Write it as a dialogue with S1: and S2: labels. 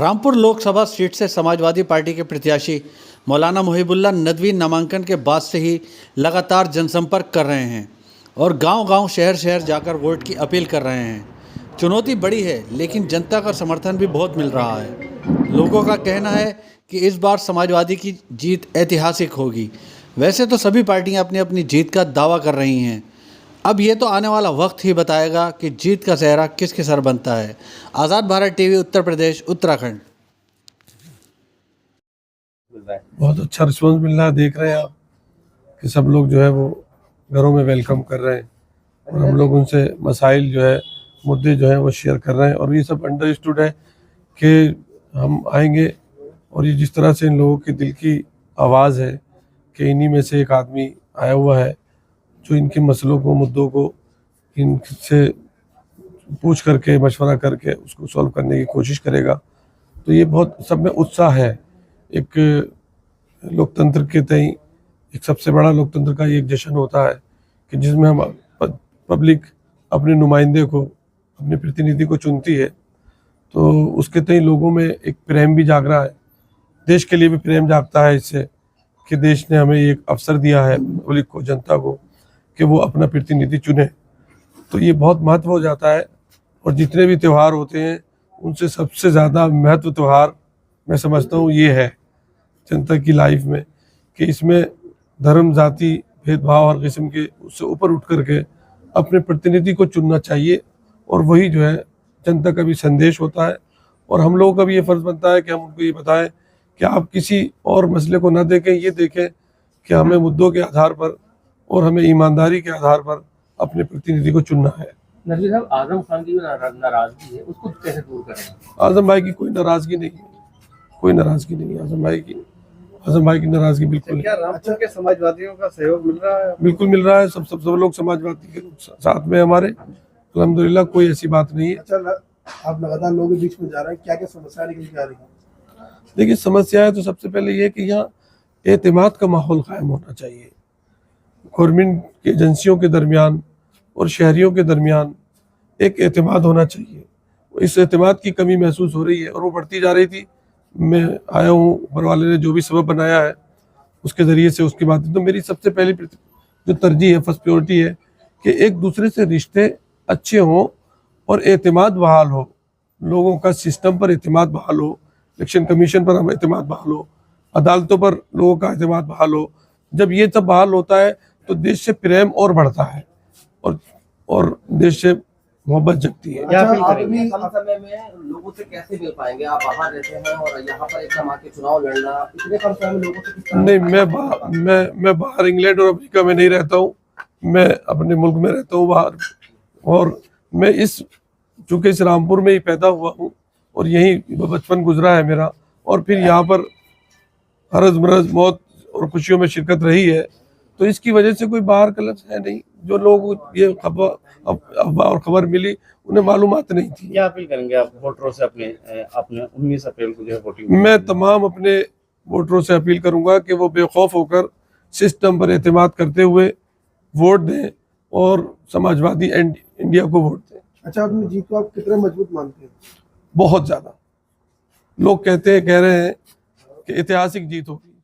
S1: Rampur Lok Sabha seat से Samajwadi party के प्रत्याशी मौलाना मुहिबुल्लाह नदवी नामांकन के बाद से ही लगातार जनसंपर्क कर रहे हैं और गांव-गांव, शहर-शहर जाकर वोट की अपील कर रहे हैं। चुनौती बड़ी है, लेकिन जनता का समर्थन भी बहुत मिल रहा है। लोगों का कहना है कि इस बार समाजवादी की जीत ऐतिहासिक होगी। वैसे तो सभी पार्टियां अपनी-अपनी जीत का दावा कर रही हैं। अब ये तो आने वाला वक्त ही बताएगा कि जीत का सेहरा किसके सर बनता है। आज़ाद भारत टीवी, उत्तर प्रदेश, उत्तराखंड।
S2: बहुत अच्छा रिस्पॉन्स मिल रहा है। देख रहे हैं आप कि सब लोग जो है वो घरों में वेलकम कर रहे हैं और हम लोग उनसे मसाइल जो है, मुद्दे जो है वो शेयर कर रहे हैं और ये सब अंडरस्टूड है कि हम आएंगे और ये जिस तरह से इन लोगों के दिल की आवाज़ है कि इन्हीं में से एक आदमी आया हुआ है जो इनके मसलों को, मुद्दों को इनसे पूछ करके, मशवरा करके उसको सॉल्व करने की कोशिश करेगा। तो ये बहुत सब में उत्साह है। एक लोकतंत्र के तई एक सबसे बड़ा लोकतंत्र का ये एक जश्न होता है कि जिसमें हम पब्लिक अपने नुमाइंदे को, अपने प्रतिनिधि को चुनती है, तो उसके तई लोगों में एक प्रेम भी जाग रहा है। देश के लिए भी प्रेम जागता है इससे कि देश ने हमें एक अवसर दिया है, पब्लिक को, जनता को, कि वो अपना प्रतिनिधि चुने। तो ये बहुत महत्व हो जाता है। और जितने भी त्यौहार होते हैं उनसे सबसे ज़्यादा महत्व त्यौहार मैं समझता हूँ ये है जनता की लाइफ में, कि इसमें धर्म, जाति, भेदभाव हर किस्म के उससे ऊपर उठ करके अपने प्रतिनिधि को चुनना चाहिए। और वही जो है जनता का भी संदेश होता है और हम लोगों का भी ये फ़र्ज़ बनता है कि हम उनको ये बताएं कि आप किसी और मसले को ना देखें, ये देखें कि हमें मुद्दों के आधार पर और हमें ईमानदारी के आधार पर अपने प्रतिनिधि को चुनना है।
S3: नजवी साहब, आजम खान की जो नाराजगी है उसको कैसे दूर करें?
S2: आजम भाई की कोई नाराजगी नहीं है, कोई नाराजगी नहीं है आजम भाई की नाराजगी बिल्कुल नहीं।
S4: क्या रामपुर के समाजवादियों का सहयोग मिल रहा है?
S2: बिल्कुल मिल रहा है। सब लोग समाजवादी के साथ में हमारे, अल्हम्दुलिल्लाह, कोई ऐसी बात नहीं है।
S4: अच्छा, आप लगातार लोगों के बीच में जा रहे हैं, क्या क्या समस्या निकल के आ रही है?
S2: देखिए, समस्या है तो सबसे पहले ये कि यहाँ एतमाद का माहौल कायम होना चाहिए। गवर्नमेंट की एजेंसियों के दरमियान और शहरियों के दरमियान एक एतमाद होना चाहिए। इस एतमाद की कमी महसूस हो रही है और वो बढ़ती जा रही थी। मैं आया हूँ, ऊपर वाले ने जो भी सबब बनाया है उसके ज़रिए से, उसकी बात। तो मेरी सबसे पहली जो तरजीह है, फर्स्ट प्रायोरिटी है कि एक दूसरे से रिश्ते अच्छे हों और एतमाद बहाल हो, लोगों का सिस्टम पर एतमाद बहाल हो, इलेक्शन कमीशन पर एतमाद बहाल हो, अदालतों पर लोगों का एतमाद बहाल हो। जब ये सब बहाल होता है तो देश से प्रेम और बढ़ता है और देश से मोहब्बत जगती है।
S3: अच्छा, आप भी कम समय में लोगों से कैसे मिल पाएंगे? आप बाहर रहते हैं और यहाँ पर एकदम आके चुनाव लड़ना, इतने कम समय में लोगों से किस तरह?
S2: नहीं, मैं बाहर इंग्लैंड और अमेरिका में नहीं रहता हूँ, मैं अपने मुल्क में रहता हूँ बाहर। और मैं चूँकि इस रामपुर में ही पैदा हुआ हूँ और यहीं बचपन गुजरा है मेरा, और फिर यहाँ पर हरज मरज, मौत और खुशियों में शिरकत रही है, तो इसकी वजह से कोई बाहर का लफ्ज़ है नहीं। जो लोग ये अफवाह और खबर मिली, उन्हें मालूमात नहीं थी।
S3: क्या अपील करेंगे आप वोटरों से अपने 19 अप्रैल को जो है वोटिंग?
S2: मैं तमाम अपने वोटरों से अपील करूंगा कि वो बेखौफ होकर सिस्टम पर एतमाद करते हुए वोट दें और समाजवादी इंडिया को वोट दें।
S4: अच्छा, अपनी जीत को आप कितने मजबूत मानते हैं?
S2: बहुत ज़्यादा। लोग कह रहे हैं कि ऐतिहासिक जीत होगी।